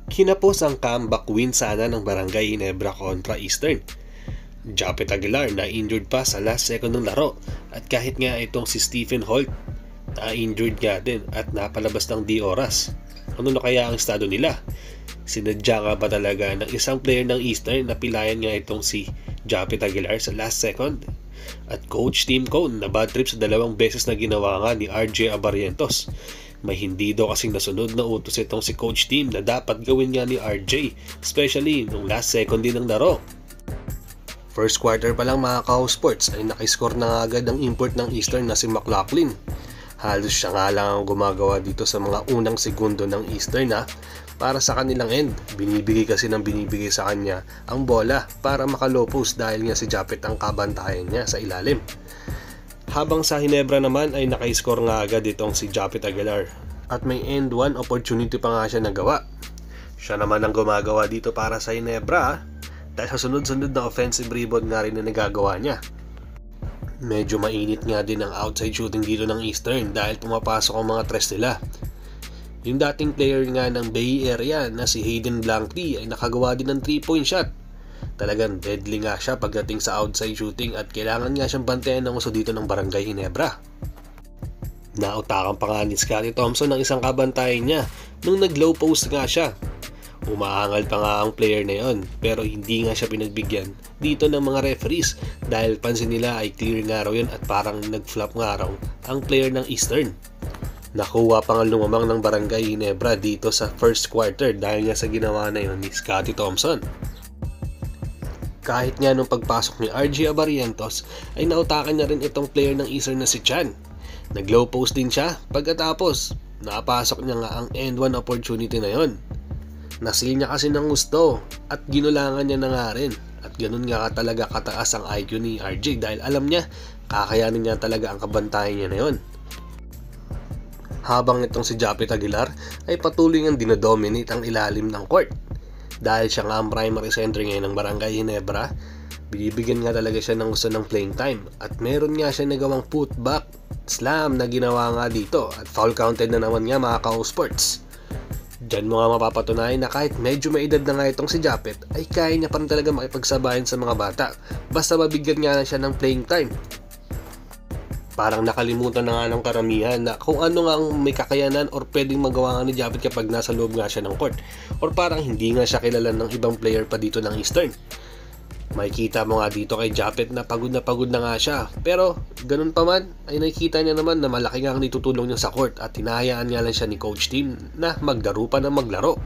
Kinapos ang comeback win sana ng Barangay Ginebra kontra Eastern. Japet Aguilar na injured pa sa last second ng laro, at kahit nga itong si Stephen Holt na injured nga din at napalabas ng di oras. Ano na kaya ang estado nila? Sinadya nga ba talaga ng isang player ng Eastern na pilayan nga itong si Japet Aguilar sa last second? At Coach Tim Cone na bad trip sa 2 beses na ginawa nga ni RJ Abarientos. May hindi daw kasing nasunod na utos itong si Coach Tim na dapat gawin nga ni RJ, especially nung last second din ng laro. First quarter pa lang mga Kaho Sports ay nakiscore na agad ang import ng Eastern na si McLaughlin. Halos siya nga lang ang gumagawa dito sa mga unang segundo ng Eastern para sa kanilang end. Binibigay sa kanya ang bola para maka-low post dahil nga si Japet ang kabantayan niya sa ilalim. Habang sa Ginebra naman ay naka-score nga agad itong si Japet Aguilar at may end one opportunity pa nga siya nagawa. Siya naman ang gumagawa dito para sa Ginebra dahil sa sunod-sunod na offensive rebound nga rin na nagagawa niya. Medyo mainit nga din ang outside shooting dito ng Eastern dahil pumapasok ang mga tres nila. Yung dating player nga ng Bay Area na si Hayden Blankley ay nakagawa din ng 3-point shot. Talagang deadly nga siya pagdating sa outside shooting at kailangan nga siyang bantayan ng uso dito ng Barangay Ginebra. Nautakan pa nga ni Scottie Thompson ng isang kabantayan niya nung nag-low post nga siya. Umaangal pa nga ang player na yon pero hindi nga siya pinagbigyan dito ng mga referees dahil pansin nila ay clear nga raw yun at parang nag-flop nga raw ang player ng Eastern. Nakuha pa nga lumamang ng Barangay Ginebra dito sa first quarter dahil nga sa ginawa na yun ni Scottie Thompson. Kahit nga nung pagpasok ni RJ Abarientos ay nautakan niya rin itong player ng Eastern na si Chan. Nag-low post din siya pagkatapos napasok niya nga ang end one opportunity na yon. Nasil niya kasi ng gusto at ginulangan niya na nga rin. At ganun nga talaga kataas ang IQ ni RJ dahil alam niya kakayanin niya talaga ang kabantayan niya na yon. Habang itong si Japet Aguilar ay patuloy ngang dinodominate ang ilalim ng court. Dahil siya nga ang primary center ngayon ng Barangay Ginebra, binibigyan nga talaga siya ng gusto ng playing time at meron nga siya nagawang putback slam na ginawa nga dito at foul counted na naman nga mga Kaho Sports. Diyan mo nga mapapatunayan na kahit medyo may edad na nga itong si Japet ay kaya niya pa rin talaga makipagsabayan sa mga bata basta mabigyan nga na siya ng playing time. Parang nakalimutan na nga ng karamihan na kung ano nga ang may kakayanan or pwedeng magawa nga ni Japet kapag nasa loob nga siya ng court or parang hindi nga siya kilala ng ibang player pa dito ng Eastern. Makikita mo nga dito kay Japet na pagod na nga siya pero ganun pa man ay nakikita niya naman na malaki nga ang nitutulong niya sa court at hinahayaan nga lang siya ni Coach Tim na maglaro pa ng maglaro.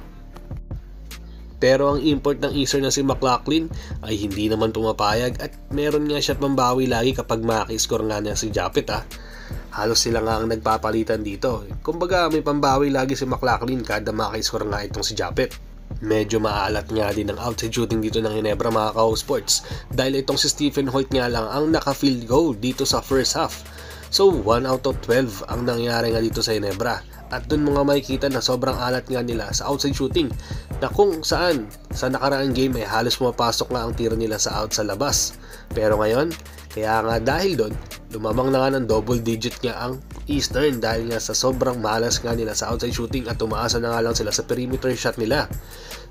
Pero ang import ng Eastern na si McLaughlin ay hindi naman pumapayag at meron nga siya pambawi lagi kapag makiscore nga niya si Japet Halos sila nga ang nagpapalitan dito. Kumbaga may pambawi lagi si McLaughlin kada makiscore nga itong si Japet. Medyo maalat nga din ang outside shooting dito ng Ginebra mga Kaho Sports dahil itong si Stephen Holt nga lang ang naka-field goal dito sa first half. So 1 out of 12 ang nangyari nga dito sa Ginebra. At dun mga makikita na sobrang alat nga nila sa outside shooting na kung saan sa nakaraang game ay halos pumapasok nga ang tira nila sa out sa labas. Pero ngayon, kaya nga dahil doon, lumamang na nga ng double digit nga ang Eastern dahil nga sa sobrang malas nga nila sa outside shooting at umaasa na nga lang sila sa perimeter shot nila.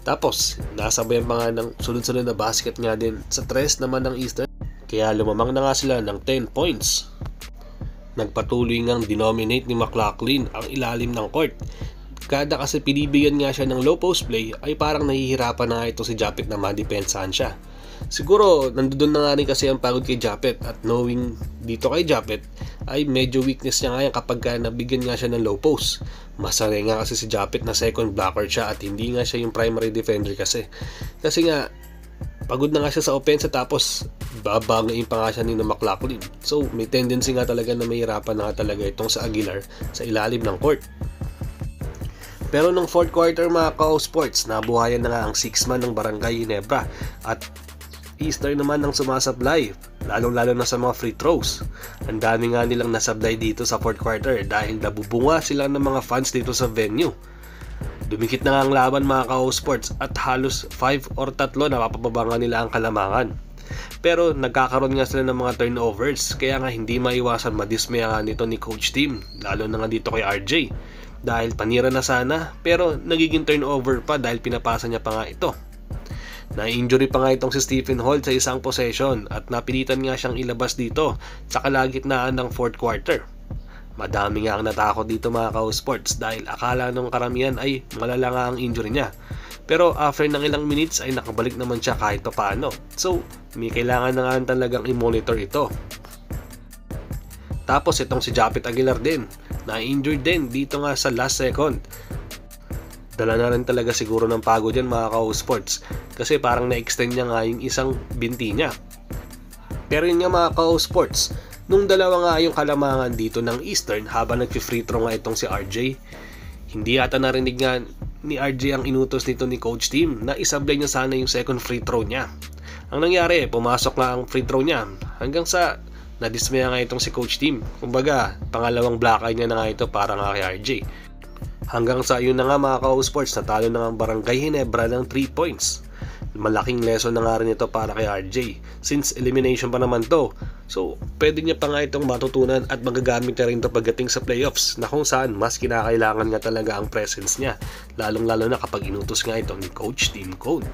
Tapos, nasabayan pa nga ng sunod-sunod na basket nga din sa tres naman ng Eastern. Kaya lumamang na nga sila ng 10 points. Nagpatuloy ngang dinominate ni McLaughlin ang ilalim ng court. Kada kasi pinibigyan nga siya ng low post play ay parang nahihirapan na nga ito si Japet na madepensahan siya. Siguro nandoon na nga rin kasi ang pagod kay Japet at knowing dito kay Japet ay medyo weakness niya nga yan kapag nabigyan nga siya ng low post. Masari nga kasi si Japet na second blocker siya at hindi nga siya yung primary defender kasi. Kasi nga pagod na nga siya sa offense tapos babangain pa nga siya ni McLaughlin. So may tendency nga talaga na mahirapan na nga talaga itong sa Aguilar sa ilalim ng court. Pero nung fourth quarter mga Kaho Sports, nabuhayan na nga ang 6-man ng Barangay Ginebra at Eastern naman ang sumasablay, lalong-lalo na sa mga free throws. Ang dami nga nilang nasablay dito sa fourth quarter dahil nabubunga sila ng mga fans dito sa venue. Dumikit na nga ang laban mga Kaho Sports at halos 5 or 3 napapababa nga nila ang kalamangan. Pero nagkakaroon nga sila ng mga turnovers kaya nga hindi maiwasan madismaya nga nito ni Coach Tim lalo na nga dito kay RJ. dahil panira na sana pero nagiging turnover pa dahil pinapasa niya pa nga ito. Na-injury pa nga itong si Stephen Holt sa isang possession at napilitan nga siyang ilabas dito sa kalagitnaan ng fourth quarter. Madami nga ang natakot dito mga ka-sports dahil akala nung karamihan ay malala nga ang injury niya. Pero after ng ilang minutes ay nakabalik naman siya kahit paano. So, may kailangan na nga talagang i-monitor ito. Tapos itong si Japet Aguilar din, na-injured din dito nga sa last second. Dala na rin talaga siguro ng pagod yan mga ka-sports kasi parang na-extend niya nga yung isang binti niya. Pero yun nga mga ka-sports, nung dalawa nga yung kalamangan dito ng Eastern habang nag-free throw nga itong si RJ, hindi yata narinig nga ni RJ ang inutos nito ni Coach Tim na isablay niya sana yung second free throw niya. Ang nangyari, pumasok nga ang free throw niya hanggang sa nadismaya nga itong si Coach Tim. Kumbaga, pangalawang black eye niya na nga ito para nga kay RJ. Hanggang sa yun na nga mga ka-sports, natalo na nga ang Barangay Ginebra ng 3 points. Malaking lesson na nga rin ito para kay RJ since elimination pa naman to. So, pwede niya pa nga itong matutunan at magagamit niya rin ito pagdating sa playoffs na kung saan mas kinakailangan nga talaga ang presence niya. Lalong-lalo na kapag inutos nga ito ni Coach Tim Cone.